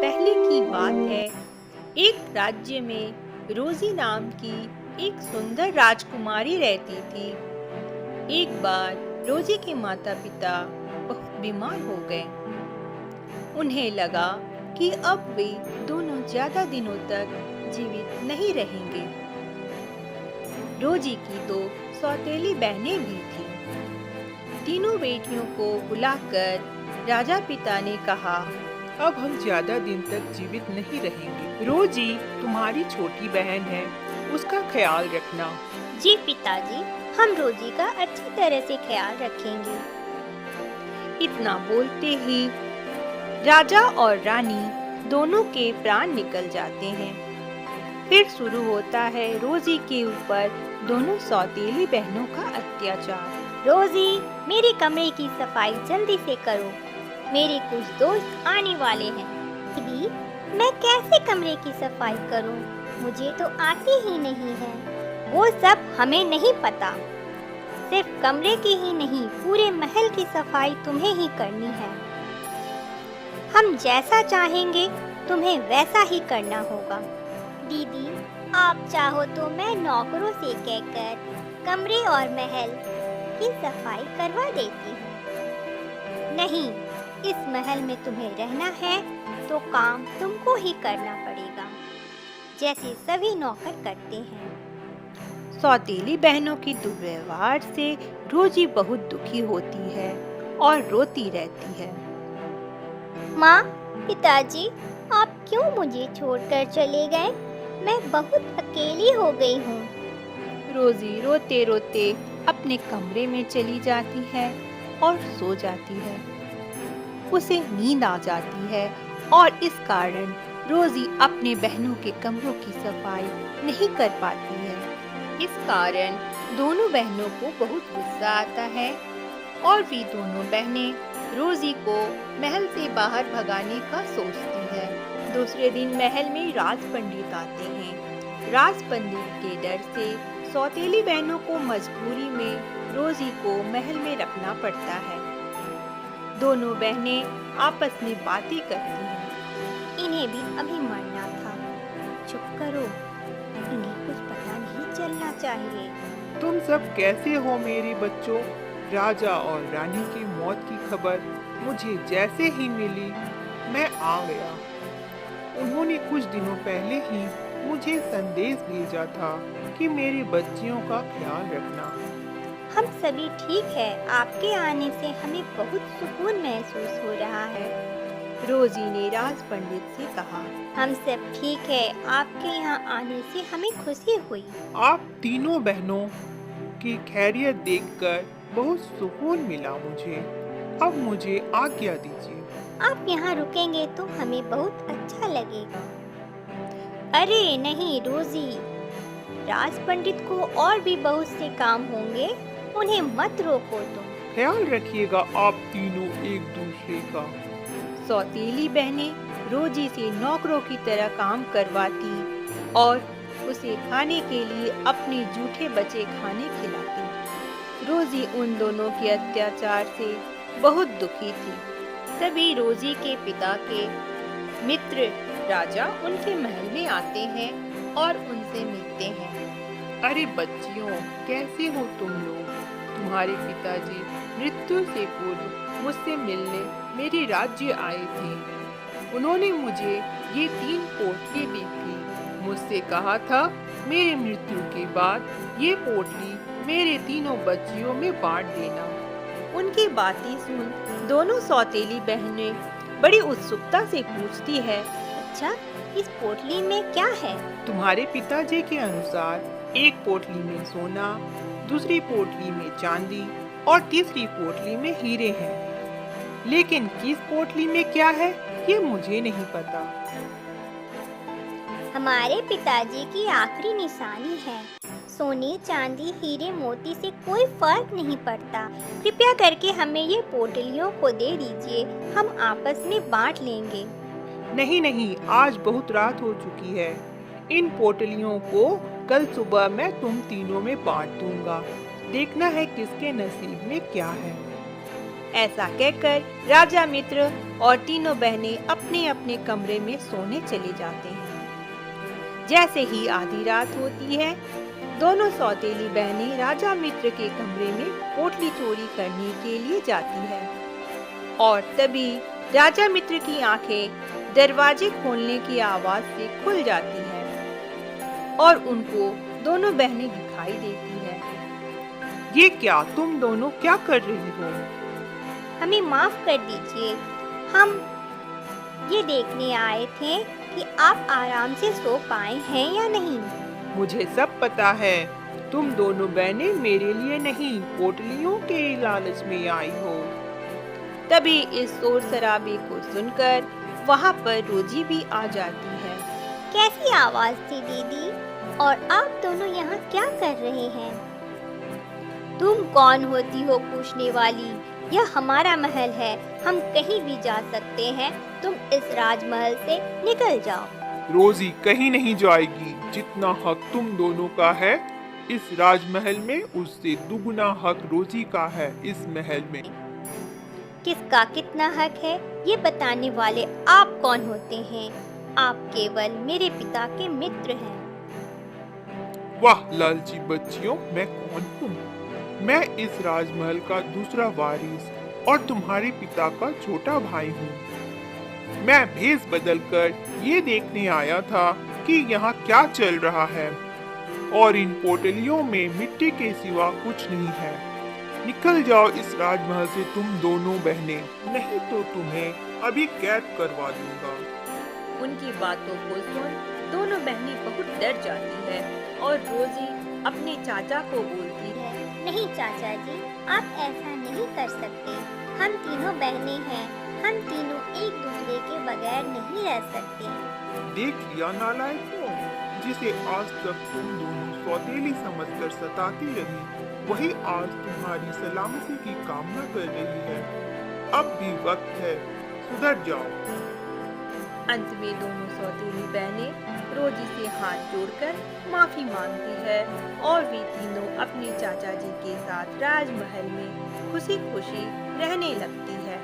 पहले की बात है। एक राज्य में रोजी नाम की एक सुंदर राजकुमारी रहती थी। एक बार रोजी के माता पिता बहुत बीमार हो गए। उन्हें लगा कि अब वे दोनों ज्यादा दिनों तक जीवित नहीं रहेंगे। रोजी की दो सौतेली बहनें भी थीं। तीनों बेटियों को बुलाकर राजा पिता ने कहा, अब हम ज्यादा दिन तक जीवित नहीं रहेंगे। रोजी तुम्हारी छोटी बहन है, उसका ख्याल रखना। जी पिताजी, हम रोजी का अच्छी तरह से ख्याल रखेंगे। इतना बोलते ही राजा और रानी दोनों के प्राण निकल जाते हैं। फिर शुरू होता है रोजी के ऊपर दोनों सौतेली बहनों का अत्याचार। रोजी, मेरे कमरे की सफाई जल्दी से करो, मेरे कुछ दोस्त आने वाले हैं। दीदी, मैं कैसे कमरे की सफाई करूं? मुझे तो आती ही नहीं है। वो सब हमें नहीं पता। सिर्फ कमरे की ही नहीं, पूरे महल की सफाई तुम्हें ही करनी है। हम जैसा चाहेंगे तुम्हें वैसा ही करना होगा। दीदी, आप चाहो तो मैं नौकरों से कहकर कमरे और महल की सफाई करवा देती हूँ। नहीं, इस महल में तुम्हें रहना है तो काम तुमको ही करना पड़ेगा, जैसे सभी नौकर करते हैं। सौतेली बहनों की दुर्व्यवहार से रोजी बहुत दुखी होती है और रोती रहती है। माँ, पिताजी, आप क्यों मुझे छोड़कर चले गए? मैं बहुत अकेली हो गई हूँ। रोजी रोते रोते अपने कमरे में चली जाती है और सो जाती है। उसे नींद आ जाती है और इस कारण रोजी अपने बहनों के कमरों की सफाई नहीं कर पाती है। इस कारण दोनों बहनों को बहुत गुस्सा आता है और वे दोनों बहनें रोजी को महल से बाहर भगाने का सोचती है। दूसरे दिन महल में राज पंडित आते हैं। राज पंडित के डर से सौतेली बहनों को मजबूरी में रोजी को महल में रखना पड़ता है। दोनों बहनें आपस में बातें करती हैं। इन्हें भी अभी मरना था। चुप करो, इन्हें कुछ पता नहीं चलना चाहिए। तुम सब कैसे हो मेरे बच्चों? राजा और रानी की मौत की खबर मुझे जैसे ही मिली, मैं आ गया। उन्होंने कुछ दिनों पहले ही मुझे संदेश भेजा था कि मेरी बच्चियों का ख्याल रखना। हम सभी ठीक है। आपके आने से हमें बहुत सुकून महसूस हो रहा है। रोजी ने राज पंडित से कहा, हम सब ठीक है। आपके यहाँ आने से हमें खुशी हुई। आप तीनों बहनों की खैरियत देखकर बहुत सुकून मिला मुझे। अब मुझे आज्ञा दीजिए। आप यहाँ रुकेंगे तो हमें बहुत अच्छा लगेगा। अरे नहीं रोजी, राज पंडित को और भी बहुत से काम होंगे, उन्हें मत रोको तुम। ख्याल रखिएगा आप तीनों एक दूसरे का। सौतेली बहनें रोजी से नौकरों की तरह काम करवाती और उसे खाने के लिए अपने जूठे बचे खाने खिलाती। रोजी उन दोनों के अत्याचार से बहुत दुखी थी। तभी रोजी के पिता के मित्र राजा उनके महल में आते हैं और उनसे मिलते हैं। अरे बच्चियों, कैसे हो तुम लोग? तुम्हारे पिताजी मृत्यु से पूर्व मुझसे मिलने मेरे राज्य आए थे। उन्होंने मुझे ये 3 पोटली दी थी। मुझसे कहा था मेरे मृत्यु के बाद ये पोटली मेरे तीनों बच्चियों में बांट देना। उनकी बातें सुन दोनों सौतेली बहनें बड़ी उत्सुकता से पूछती है, अच्छा, इस पोटली में क्या है? तुम्हारे पिताजी के अनुसार एक पोटली में सोना, दूसरी पोटली में चांदी और तीसरी पोटली में हीरे हैं। लेकिन किस पोटली में क्या है ये मुझे नहीं पता। हमारे पिताजी की आखिरी निशानी है। सोने, चांदी, हीरे, मोती से कोई फर्क नहीं पड़ता। कृपया करके हमें ये पोटलियों को दे दीजिए, हम आपस में बांट लेंगे। नहीं नहीं, आज बहुत रात हो चुकी है। इन पोटलियों को कल सुबह मैं तुम तीनों में बांट दूंगा। देखना है किसके नसीब में क्या है। ऐसा कहकर राजा मित्र और तीनों बहनें अपने अपने कमरे में सोने चले जाते हैं। जैसे ही आधी रात होती है, दोनों सौतेली बहनें राजा मित्र के कमरे में पोटली चोरी करने के लिए जाती है। और तभी राजा मित्र की आंखें दरवाजे खोलने की आवाज से खुल जाती हैं और उनको दोनों बहनें दिखाई देती है। ये क्या, तुम दोनों क्या कर रही हो? हमें माफ कर दीजिए, हम ये देखने आए थे कि आप आराम से सो पाए हैं या नहीं। मुझे सब पता है, तुम दोनों बहनें मेरे लिए नहीं, पोटलियों के लालच में आई हो। तभी इस शोर शराबे को सुनकर वहाँ पर रोजी भी आ जाती है। कैसी आवाज थी दीदी, और आप दोनों यहाँ क्या कर रहे हैं? तुम कौन होती हो पूछने वाली? यह हमारा महल है, हम कहीं भी जा सकते हैं। तुम इस राजमहल से निकल जाओ। रोजी कहीं नहीं जाएगी। जितना हक तुम दोनों का है इस राजमहल में, उससे दुगुना हक रोजी का है इस महल में। किसका कितना हक है ये बताने वाले आप कौन होते हैं? आप केवल मेरे पिता के मित्र हैं। वाह लालची बच्चियों, मैं कौन हूँ? मैं इस राजमहल का दूसरा वारिस और तुम्हारे पिता का छोटा भाई हूँ। मैं भेष बदलकर ये देखने आया था कि यहाँ क्या चल रहा है, और इन पोटलियों में मिट्टी के सिवा कुछ नहीं है। निकल जाओ इस राजमहल से तुम दोनों बहनें, नहीं तो तुम्हें अभी कैद करवा दूंगा। उनकी बातों को सुन दोनों बहनें बहुत डर जाती है और रोजी अपने चाचा को बोलती है। नहीं चाचा जी, आप ऐसा नहीं कर सकते। हम तीनों बहनें हैं, हम तीनों एक दूसरे के बगैर नहीं रह सकते। देख लिया नालायकों, जिसे आज तक तुम दोनों सौतेली समझकर सताती रही, वही आज तुम्हारी सलामती की कामना कर रही है। अब भी वक्त है, सुधर जाओ। अंत में दोनों सौतेली बहनें रोजी से हाथ जोड़कर माफी मांगती है और वे तीनों अपने चाचा जी के साथ राजमहल में खुशी खुशी रहने लगती है।